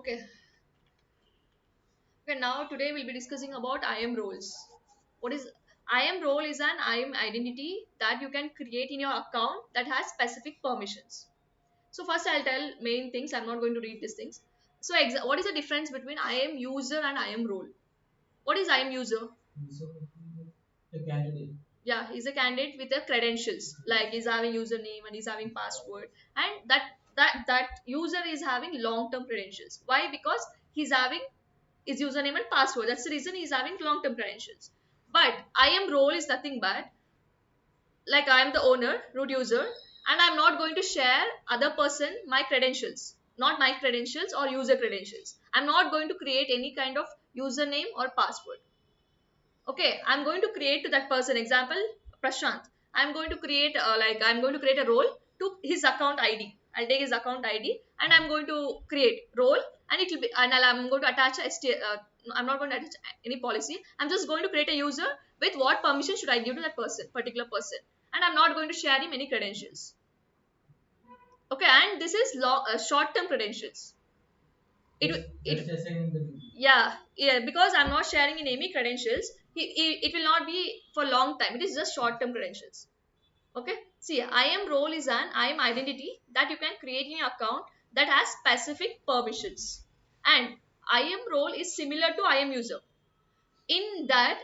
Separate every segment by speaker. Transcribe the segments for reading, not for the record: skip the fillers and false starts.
Speaker 1: Okay. Okay, now today we'll be discussing about I am roles. What is I am role is an I am identity that you can create in your account that has specific permissions. So first I'll tell main things. I'm not going to read these things. So what is the difference between I am user and I am role? What is I am user? A candidate. Yeah, he's a candidate with the credentials. Like he's having username and he's having password. And that user is having long-term credentials. Why? Because he's having his username and password. That's the reason he's having long-term credentials. But I am role is nothing but like I am the owner, root user, and I'm not going to share other person my credentials, not my credentials or user credentials. I'm not going to create any kind of username or password. Okay, I'm going to create to that person. Example, Prashant. I'm going to create I'm going to create a role to his account ID. I'll take his account ID and I'm going to create role, and it will be and I'm going to attach I'm not going to attach any policy. I'm just going to create a user with what permission should I give to that person, particular person, and I'm not going to share him any credentials. Okay, and this is short term credentials. Yeah, because I'm not sharing in any credentials. It will not be for long time. It is just short term credentials. Okay, see, I am role is an I am identity that you can create in your account that has specific permissions, and I am role is similar to I am user in that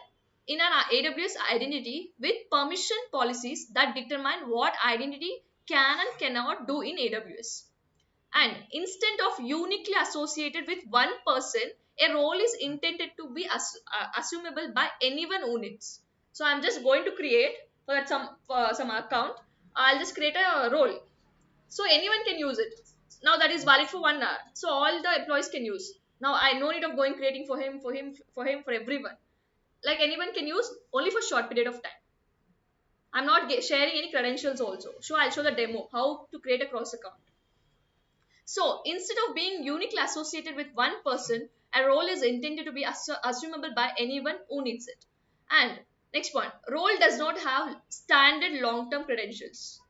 Speaker 1: in an AWS identity with permission policies that determine what identity can and cannot do in AWS. And instead of uniquely associated with one person, a role is intended to be assumable by anyone who needs. So I'm just going to create for some account. I'll just create a role, so anyone can use it. Now that is valid for 1 hour, so all the employees can use. Now I no need of going creating for everyone. Like anyone can use only for short period of time. I'm not sharing any credentials also. So I'll show the demo how to create a cross account. So instead of being uniquely associated with one person, a role is intended to be assumable by anyone who needs it. And next one, role does not have standard long-term credentials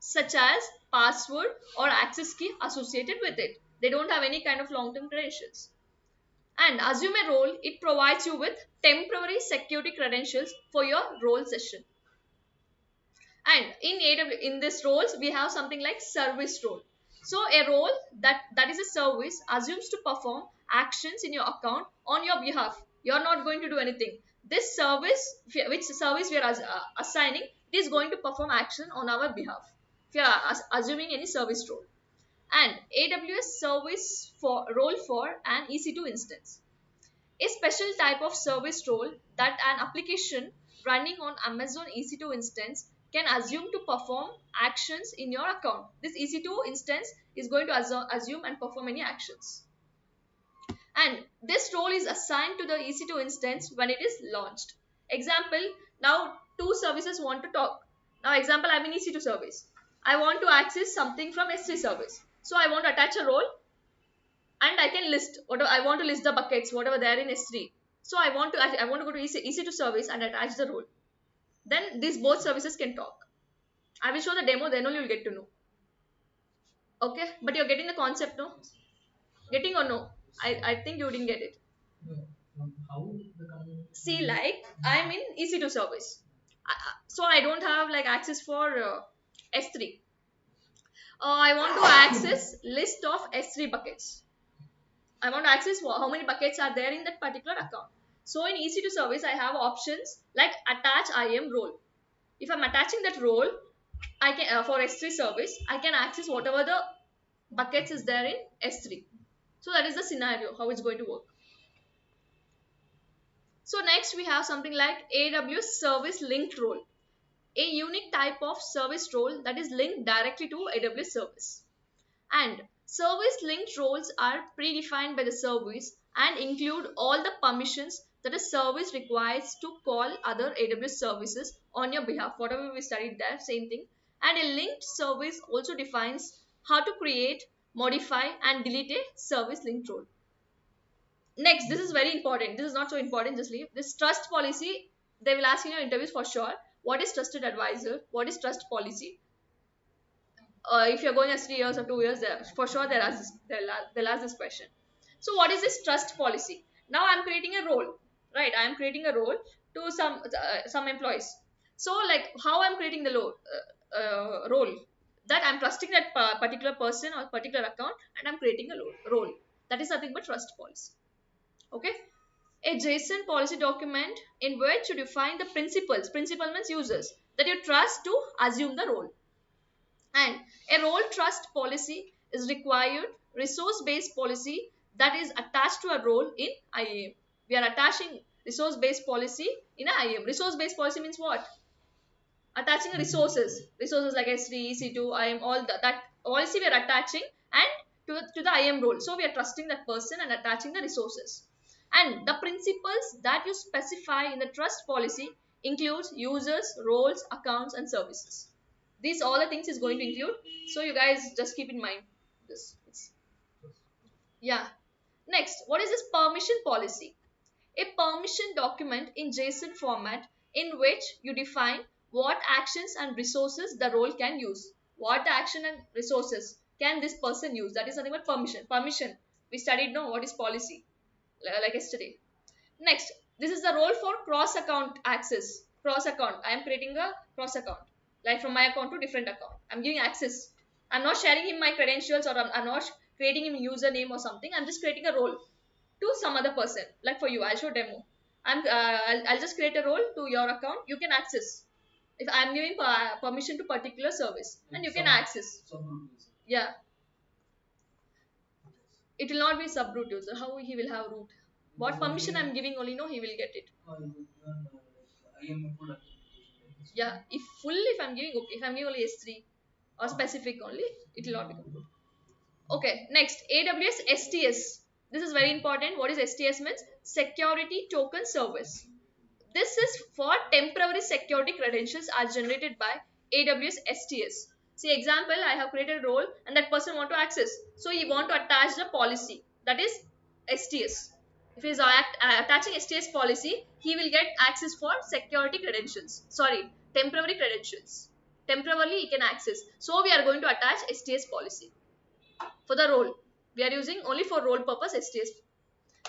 Speaker 1: such as password or access key associated with it. They don't have any kind of long-term credentials. And assume a role, it provides you with temporary security credentials for your role session. And in in this roles we have something like service role. So a role that is a service assumes to perform actions in your account on your behalf. You're not going to do anything. This service, which service we are assigning, it is going to perform action on our behalf if you are assuming any service role. And AWS service for role for an EC2 instance, a special type of service role that an application running on Amazon EC2 instance can assume to perform actions in your account. This EC2 instance is going to assume and perform any actions. And this role is assigned to the EC2 instance when it is launched. Example, now two services want to talk. Now example, I'm in EC2 service. I want to access something from S3 service. So I want to attach a role, and I can list whatever I want to list the buckets, whatever they are in S3. So I want to go to EC2 service and attach the role. Then these both services can talk. I will show the demo, then only you'll get to know. Okay, but you're getting the concept, no? Getting or no? I think you didn't get it. See, like I'm in EC2 service, so I don't have like access for S3. I want to access list of S3 buckets. I want to access how many buckets are there in that particular account. So in EC2 service, I have options like attach IAM role. If I'm attaching that role, I can for S3 service, I can access whatever the buckets is there in S3. So that is the scenario how it's going to work. So next we have something like AWS service linked role, a unique type of service role that is linked directly to AWS service. And service linked roles are predefined by the service and include all the permissions that a service requires to call other AWS services on your behalf. Whatever we studied there, same thing. And a linked service also defines how to create, modify, and delete a service linked role. Next, this is very important. This is not so important, just leave. This trust policy, they will ask in your interviews for sure. What is trusted advisor? What is trust policy? If you're going as 3 years or 2 years, for sure they'll ask this question. So what is this trust policy? Now I'm creating a role, right? I'm creating a role to some employees. So like how I'm creating the role, that I'm trusting that particular person or particular account, and I'm creating a role. That is nothing but trust policy. Okay. A JSON policy document in which you define the principles. Principle means users that you trust to assume the role. And a role trust policy is required resource based policy that is attached to a role in IAM. We are attaching resource based policy in a IAM. Resource based policy means what? Attaching resources like S3, EC2, IAM, all that policy we are attaching and to the IAM role. So we are trusting that person and attaching the resources. And the principles that you specify in the trust policy includes users, roles, accounts, and services. These all the things is going to include. So you guys just keep in mind this. Yeah. Next, what is this permission policy? A permission document in JSON format in which you define what actions and resources the role can use. What action and resources can this person use? That is nothing but permission. Permission. We studied no what is policy like yesterday. Next, this is the role for cross account access. Cross account. I am creating a cross account, like from my account to different account. I'm giving access. I'm not sharing him my credentials, or I'm not creating him username or something. I'm just creating a role to some other person. Like for you, I'll show demo. I'll just create a role to your account. You can access. If I'm giving permission to particular service, and you can access. Yeah, it will not be subroot user. How he will have root? What permission I'm giving only, no, he will get it. Yeah, if full, if I'm giving, okay, if I'm giving only S3 or specific only, it will not become good. Okay, next AWS STS. This is very important. What is STS means? Security Token Service. This is for temporary security credentials are generated by AWS STS. See example, I have created a role and that person want to access. So you want to attach the policy, that is STS. If he is attaching STS policy, he will get access for security credentials. Sorry, temporary credentials. Temporarily he can access. So we are going to attach STS policy for the role. We are using only for role purpose STS.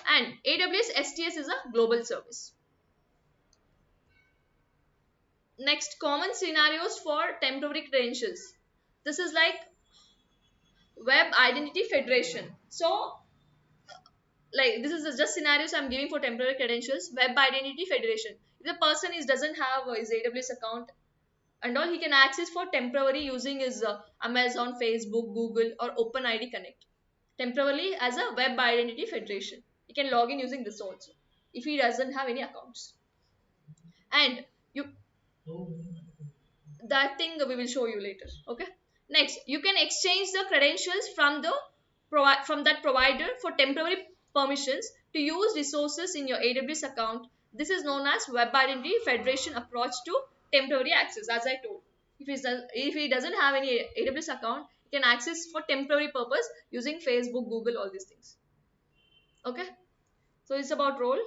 Speaker 1: And AWS STS is a global service. Next, common scenarios for temporary credentials. This is like web identity federation. So like this is just scenarios I'm giving for temporary credentials. Web identity federation. If the person doesn't have his AWS account and all, he can access for temporary using his Amazon, Facebook, Google, or OpenID Connect. Temporarily as a web identity federation. He can log in using this also if he doesn't have any accounts. And you that thing we will show you later. Okay. Next, you can exchange the credentials from the from that provider for temporary permissions to use resources in your AWS account. This is known as web identity federation approach to temporary access. As I told, if he doesn't have any AWS account, he can access for temporary purpose using Facebook, Google, all these things. Okay. So it's about role.